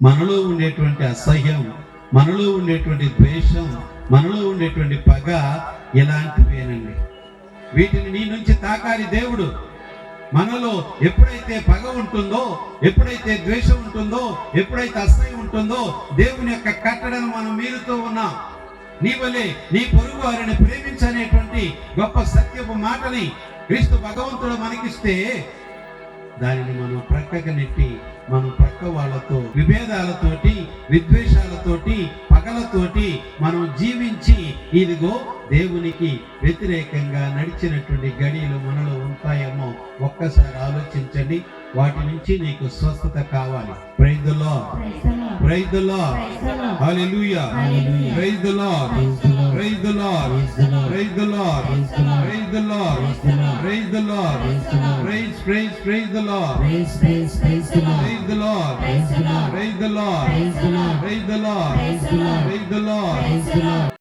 మనలో ఉండేటువంటి అసహ్యం, మనలో ఉండేటువంటి ద్వేషం, మనలో ఉండేటువంటి పగ ఇలాంటివేనండి. వీటిని నీ నుంచి తాకాలి దేవుడు. మనలో ఎప్పుడైతే పగ ఉంటుందో, ఎప్పుడైతే ద్వేషం ఉంటుందో, ఎప్పుడైతే అసహ్యం ఉంటుందో, దేవుని యొక్క కట్టడను మనం మీరుతూ ఉన్నాం. నీ వలె నీ పొరుగు వారిని ప్రేమించనేటువంటి గొప్ప సత్యపు మాటని క్రీస్తు భగవంతుడు మనకిస్తే దానిని మనం ప్రక్కకు నెట్టి మనం ప్రక్క వాళ్ళతో విభేదాలతోటి, విద్వేషాలతోటి, పగలతోటి మనం జీవించి ఇదిగో దేవునికి వ్యతిరేకంగా నడిచినటువంటి గడియలు మనలో ఉంటాయేమో ఒక్కసారి ఆలోచించండి. వాటి నుంచి నీకు స్వస్థత కావాలి. Praise the Lord, praise the Lord, hallelujah, praise the Lord, praise the Lord, praise the Lord, praise the Lord, praise the Lord, praise praise praise the Lord, praise the Lord, praise the Lord, praise the Lord, praise the Lord, praise the Lord, praise the Lord, praise the Lord.